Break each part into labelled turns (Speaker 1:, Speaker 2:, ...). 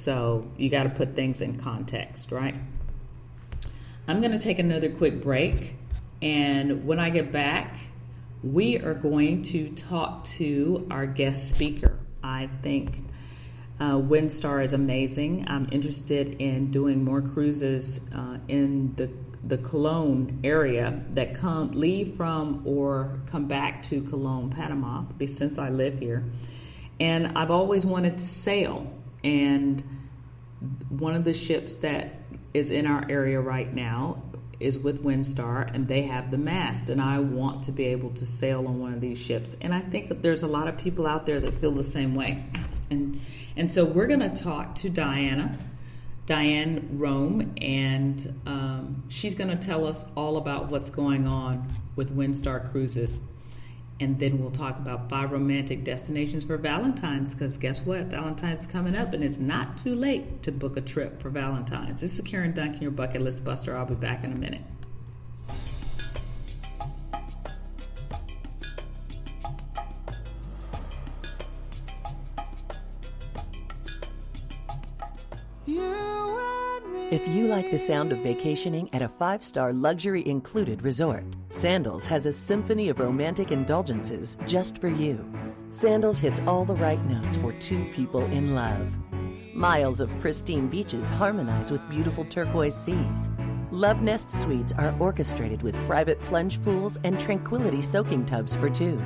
Speaker 1: So you got to put things in context, right? I'm going to take another quick break. And when I get back, we are going to talk to our guest speaker. I think Windstar is amazing. I'm interested in doing more cruises in the Cologne area that leave from or come back to Cologne, Panama, since I live here. And I've always wanted to sail. And one of the ships that is in our area right now is with Windstar, and they have the mast, and I want to be able to sail on one of these ships. And I think that there's a lot of people out there that feel the same way. And so we're going to talk to Dianna Rome, and she's going to tell us all about what's going on with Windstar Cruises. And then we'll talk about 5 romantic destinations for Valentine's, because guess what? Valentine's is coming up, and it's not too late to book a trip for Valentine's. This is Karen Duncan, your bucket list buster. I'll be back in a minute.
Speaker 2: If you like the sound of vacationing at a 5-star luxury included resort, Sandals has a symphony of romantic indulgences just for you. Sandals hits all the right notes for 2 people in love. Miles of pristine beaches harmonize with beautiful turquoise seas. Love Nest suites are orchestrated with private plunge pools and tranquility soaking tubs for 2.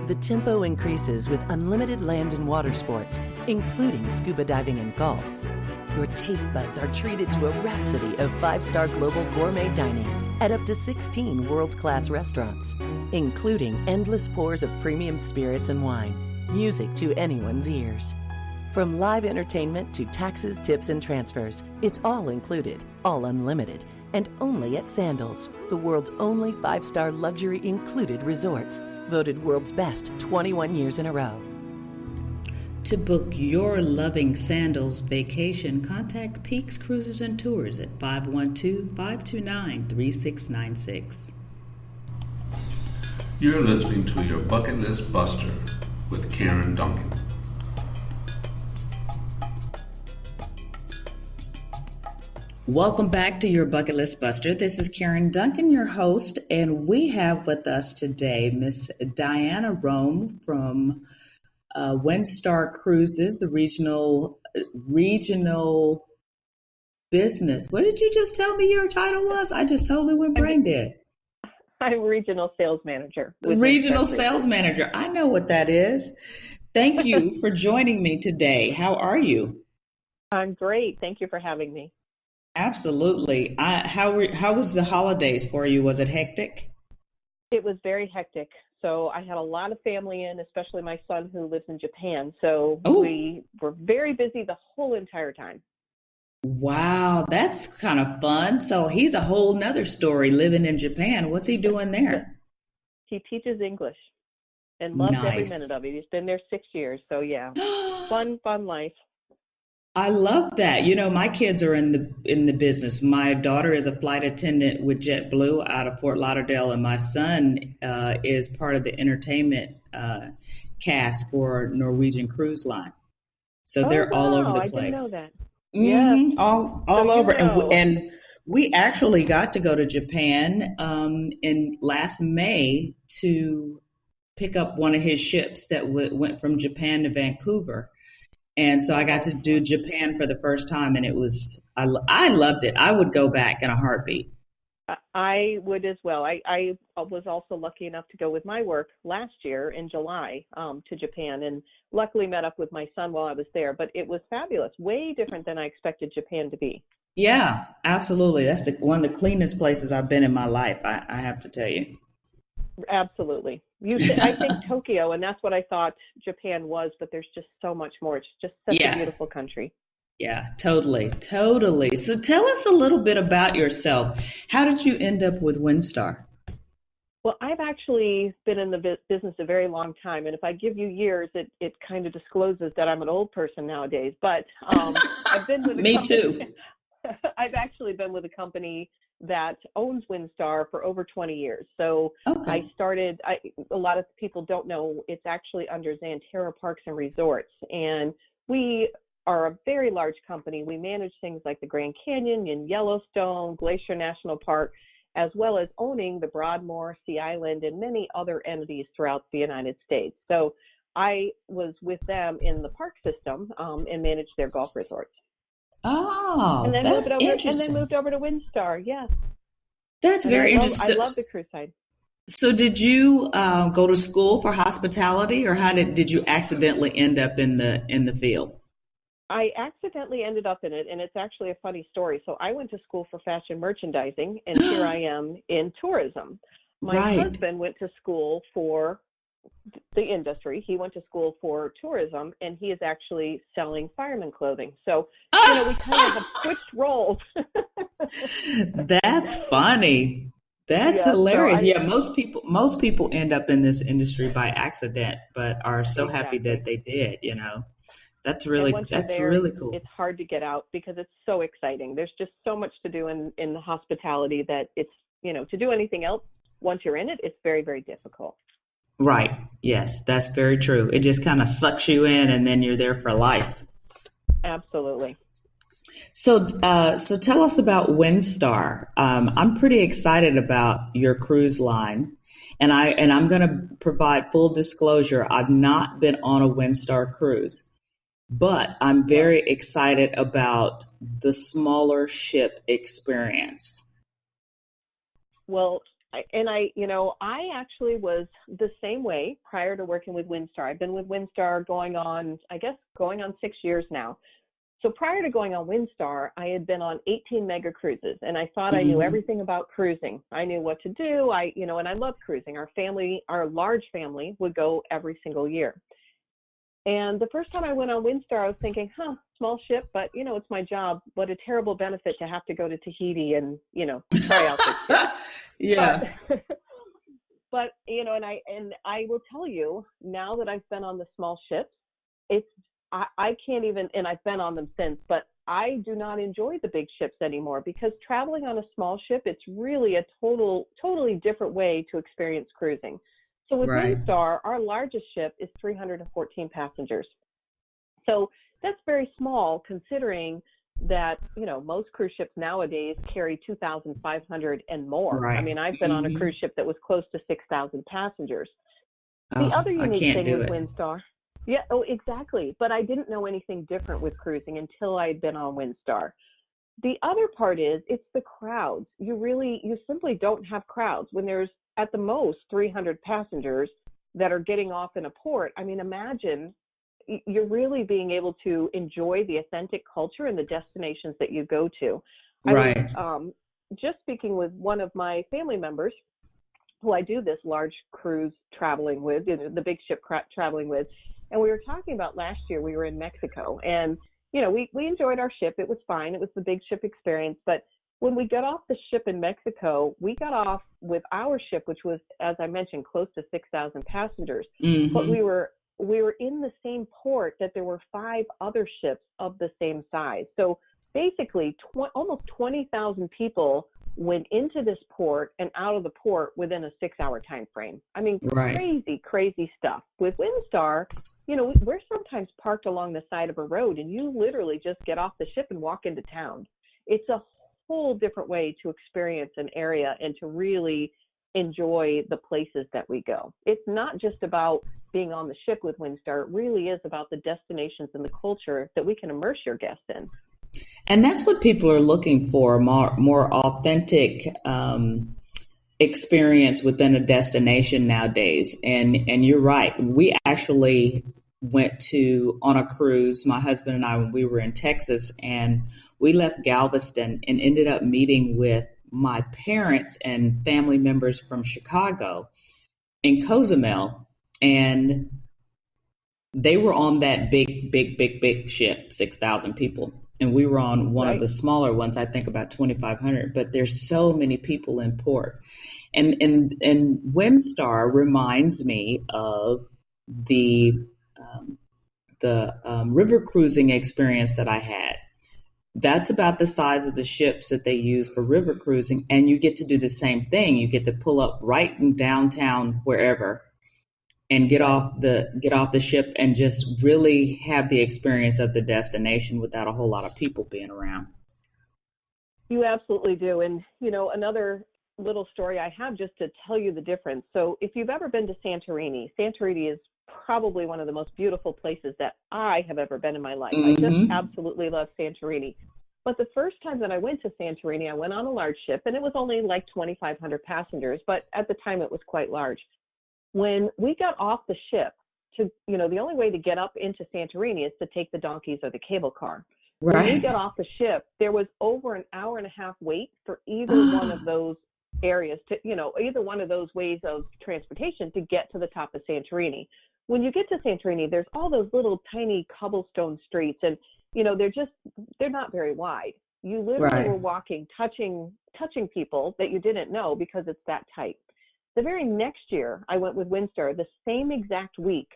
Speaker 2: The tempo increases with unlimited land and water sports, including scuba diving and golf. Your taste buds are treated to a rhapsody of 5-star global gourmet dining at up to 16 world-class restaurants, including endless pours of premium spirits and wine, music to anyone's ears. From live entertainment to taxes, tips, and transfers, it's all included, all unlimited, and only at Sandals, the world's only 5-star luxury included resorts, voted world's best 21 years in a row.
Speaker 1: To book your loving Sandals vacation, contact Peaks Cruises and Tours at 512-529-3696.
Speaker 3: You're listening to your Bucket List Buster with Karen Duncan.
Speaker 1: Welcome back to your Bucket List Buster. This is Karen Duncan, your host, and we have with us today Miss Dianna Rome from Windstar Cruises, the regional business. What did you just tell me your title was? I just totally went brain dead.
Speaker 4: I'm regional sales manager.
Speaker 1: Regional sales manager. I know what that is. Thank you for joining me today. How are you?
Speaker 4: I'm great. Thank you for having me.
Speaker 1: Absolutely. How was the holidays for you? Was it hectic?
Speaker 4: It was very hectic. So I had a lot of family in, especially my son who lives in Japan. So we were very busy the whole entire time.
Speaker 1: Wow, that's kind of fun. So he's a whole nother story living in Japan. What's he doing there?
Speaker 4: He teaches English and loves every
Speaker 1: Nice.
Speaker 4: minute of it. He's been there 6 years. So yeah, fun life.
Speaker 1: I love that. You know, my kids are in the business. My daughter is a flight attendant with JetBlue out of Fort Lauderdale, and my son is part of the entertainment cast for Norwegian Cruise Line. So they're all over the place.
Speaker 4: I didn't know that.
Speaker 1: Mm-hmm.
Speaker 4: Yes.
Speaker 1: All
Speaker 4: So
Speaker 1: over.
Speaker 4: you know.
Speaker 1: And we actually got to go to Japan in last May to pick up one of his ships that went from Japan to Vancouver. And so I got to do Japan for the first time, and I loved it. I would go back in a heartbeat.
Speaker 4: I would as well. I was also lucky enough to go with my work last year in July to Japan, and luckily met up with my son while I was there. But it was fabulous, way different than I expected Japan to be.
Speaker 1: Yeah, absolutely. That's one of the cleanest places I've been in my life, I have to tell you.
Speaker 4: Absolutely. I think Tokyo, and that's what I thought Japan was, but there's just so much more. It's just such a beautiful country.
Speaker 1: Yeah, totally. So tell us a little bit about yourself. How did you end up with Windstar?
Speaker 4: Well, I've actually been in the business a very long time, and if I give you years, it kind of discloses that I'm an old person nowadays. But I've been with
Speaker 1: Me too.
Speaker 4: I've actually been with a company that owns Windstar for over 20 years. So I started, a lot of people don't know, it's actually under Xanterra Parks and Resorts. And we are a very large company. We manage things like the Grand Canyon and Yellowstone, Glacier National Park, as well as owning the Broadmoor, Sea Island, and many other entities throughout the United States. So I was with them in the park system and managed their golf resorts.
Speaker 1: Oh,
Speaker 4: And then
Speaker 1: that's interesting.
Speaker 4: And then moved over to Windstar. Yes.
Speaker 1: That's very interesting.
Speaker 4: I love the cruise side.
Speaker 1: So did you go to school for hospitality, or how did you accidentally end up in the field?
Speaker 4: I accidentally ended up in it, and it's actually a funny story. So I went to school for fashion merchandising, and here I am in tourism. My husband went to school for the industry. He went to school for tourism, and he is actually selling fireman clothing. So, we kind of have switched roles.
Speaker 1: That's funny. That's hilarious.
Speaker 4: So
Speaker 1: most people end up in this industry by accident, but are so happy
Speaker 4: Exactly.
Speaker 1: that they did, That's
Speaker 4: And
Speaker 1: really
Speaker 4: once you're there,
Speaker 1: really cool.
Speaker 4: it's hard to get out because it's so exciting. There's just so much to do in the hospitality that it's, to do anything else once you're in it, it's very, very difficult.
Speaker 1: Right. Yes, that's very true. It just kind of sucks you in, and then you're there for life.
Speaker 4: Absolutely.
Speaker 1: So tell us about Windstar. I'm pretty excited about your cruise line, and I'm going to provide full disclosure. I've not been on a Windstar cruise, but I'm very excited about the smaller ship experience.
Speaker 4: Well, I actually was the same way prior to working with Windstar. I've been with Windstar going on 6 years now. So prior to going on Windstar, I had been on 18 mega cruises, and I thought I knew everything about cruising. I knew what to do. And I loved cruising. Our large family would go every single year. And the first time I went on Windstar, I was thinking, small ship, but it's my job. What a terrible benefit to have to go to Tahiti and, try out this ship.
Speaker 1: Yeah.
Speaker 4: But and I will tell you, now that I've been on the small ships, I can't even, and I've been on them since, but I do not enjoy the big ships anymore because traveling on a small ship, it's really a totally different way to experience cruising. So with Windstar, our largest ship is 314 passengers. So that's very small considering that, most cruise ships nowadays carry 2,500 and more.
Speaker 1: Right.
Speaker 4: I mean, I've been on a cruise ship that was close to 6,000 passengers. The
Speaker 1: Oh,
Speaker 4: other
Speaker 1: I
Speaker 4: unique
Speaker 1: can't
Speaker 4: thing
Speaker 1: do
Speaker 4: with
Speaker 1: it.
Speaker 4: Windstar, yeah, oh, exactly. But I didn't know anything different with cruising until I had been on Windstar. The other part is it's the crowds. You simply don't have crowds when there's at the most 300 passengers that are getting off in a port. I mean, imagine you're really being able to enjoy the authentic culture and the destinations that you go to.
Speaker 1: Right.
Speaker 4: I was just speaking with one of my family members who I do this large cruise traveling with, the big ship traveling with, and we were talking about last year we were in Mexico, and we enjoyed our ship. It was fine. It was the big ship experience, but when we got off the ship in Mexico, we got off with our ship, which was, as I mentioned, close to 6,000 passengers. But we were in the same port that there were 5 other ships of the same size. So basically, almost 20,000 people went into this port and out of the port within a 6-hour time frame. I mean, crazy stuff. With Windstar, we're sometimes parked along the side of a road, and you literally just get off the ship and walk into town. It's a whole different way to experience an area and to really enjoy the places that we go. It's not just about being on the ship with Windstar. It really is about the destinations and the culture that we can immerse your guests in.
Speaker 1: And that's what people are looking for, more authentic experience within a destination nowadays. And you're right. We actually went on a cruise, my husband and I, when we were in Texas, and we left Galveston and ended up meeting with my parents and family members from Chicago in Cozumel. And they were on that big ship, 6,000 people. And we were on one of the smaller ones, I think about 2,500, but there's so many people in port. And Windstar reminds me of the river cruising experience that I had. That's about the size of the ships that they use for river cruising. And you get to do the same thing. You get to pull up right in downtown, wherever, and get off the ship and just really have the experience of the destination without a whole lot of people being around.
Speaker 4: You absolutely do. And, another little story I have just to tell you the difference. So if you've ever been to Santorini, Santorini is probably one of the most beautiful places that I have ever been in my life. I just absolutely love Santorini. But the first time that I went to Santorini, I went on a large ship, and it was only like 2,500 passengers, but at the time it was quite large. When we got off the ship, the only way to get up into Santorini is to take the donkeys or the cable car. When we got off the ship, there was over an hour and a half wait for either one of those areas either one of those ways of transportation to get to the top of Santorini. When you get to Santorini, there's all those little tiny cobblestone streets, and they're not very wide. You literally were walking, touching people that you didn't know because it's that tight. The very next year, I went with Windstar the same exact week,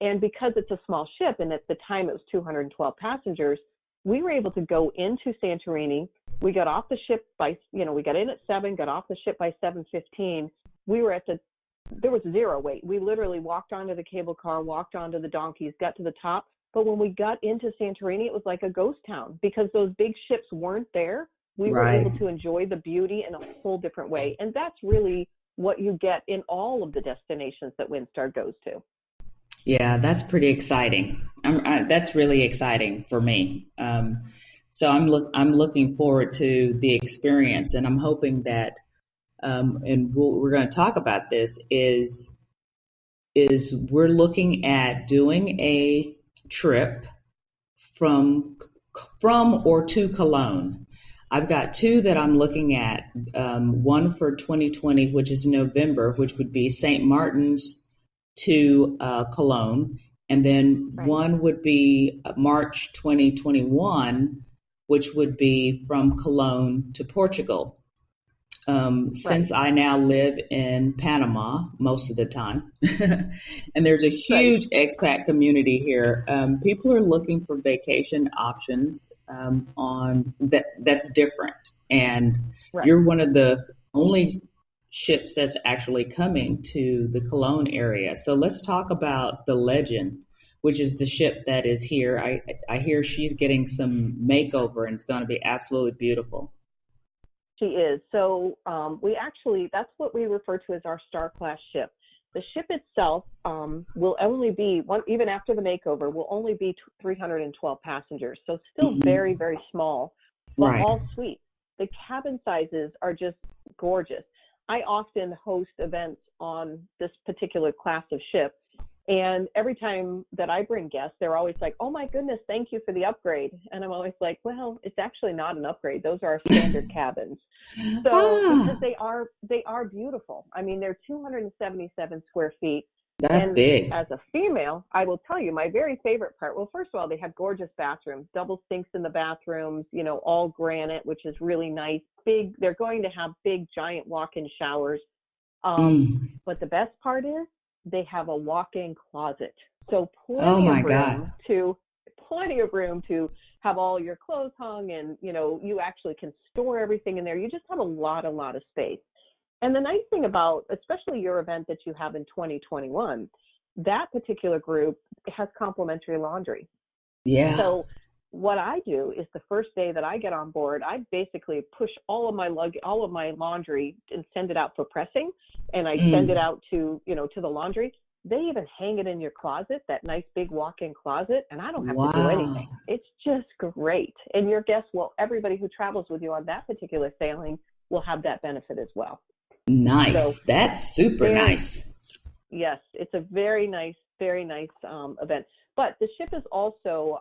Speaker 4: and because it's a small ship, and at the time it was 212 passengers, we were able to go into Santorini. We got off the ship we got in at 7, got off the ship by 7:15. There was zero wait. We literally walked onto the cable car, walked onto the donkeys, got to the top. But when we got into Santorini, it was like a ghost town because those big ships weren't there. We were able to enjoy the beauty in a whole different way. And that's really what you get in all of the destinations that Windstar goes to.
Speaker 1: Yeah, that's pretty exciting. That's really exciting for me. So I'm looking forward to the experience, and I'm hoping that, and we're going to talk about this is we're looking at doing a trip from or to Cologne. I've got two that I'm looking at. One for 2020, which is November, which would be St. Martin's to Cologne, and then one would be March 2021, which would be from Cologne to Portugal. Since I now live in Panama most of the time, and there's a huge expat community here, people are looking for vacation options on that's different. And you're one of the only ships that's actually coming to the Cologne area. So let's talk about the Legend, which is the ship that is here. I hear she's getting some makeover, and it's going to be absolutely beautiful.
Speaker 4: She is. So that's what we refer to as our Star Class ship. The ship itself will only be, even after the makeover, will only be 312 passengers. So still very, very small, but all suites. The cabin sizes are just gorgeous. I often host events on this particular class of ship. And every time that I bring guests, they're always like, "Oh my goodness, thank you for the upgrade." And I'm always like, "Well, it's actually not an upgrade. Those are our standard cabins." So because they are beautiful. I mean, they're 277 square feet.
Speaker 1: That's big.
Speaker 4: As a female, I will tell you my very favorite part. Well, first of all, they have gorgeous bathrooms, double sinks in the bathrooms, all granite, which is really nice. They're going to have big, giant walk-in showers. But the best part is, they have a walk-in closet. So plenty of room to have all your clothes hung, and you actually can store everything in there. You just have a lot of space. And the nice thing about, especially your event that you have in 2021, that particular group has complimentary laundry. Yeah. So what I do is the first day that I get on board, I basically push all of my laundry and send it out for pressing, and I send it out to the laundry. They even hang it in your closet, that nice big walk-in closet, and I don't have to do anything. It's just great. And your guests everybody who travels with you on that particular sailing will have that benefit as well.
Speaker 1: Nice. So, that's super nice.
Speaker 4: Yes, it's a very nice event. But the ship is also,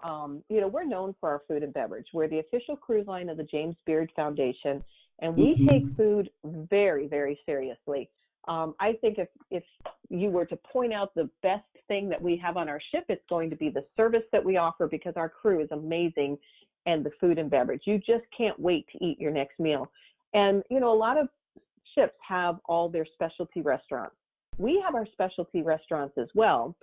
Speaker 4: we're known for our food and beverage. We're the official cruise line of the James Beard Foundation, and we take food very, very seriously. I think if you were to point out the best thing that we have on our ship, it's going to be the service that we offer, because our crew is amazing, and the food and beverage. You just can't wait to eat your next meal. And, a lot of ships have all their specialty restaurants. We have our specialty restaurants as well.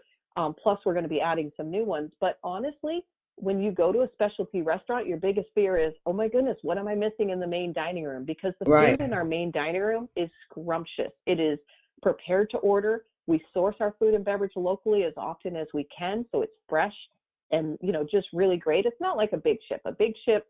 Speaker 4: Plus, we're going to be adding some new ones. But honestly, when you go to a specialty restaurant, your biggest fear is, oh my goodness, what am I missing in the main dining room? Because the food in our main dining room is scrumptious. It is prepared to order. We source our food and beverage locally as often as we can, so it's fresh and, just really great. It's not like a big ship. A big ship,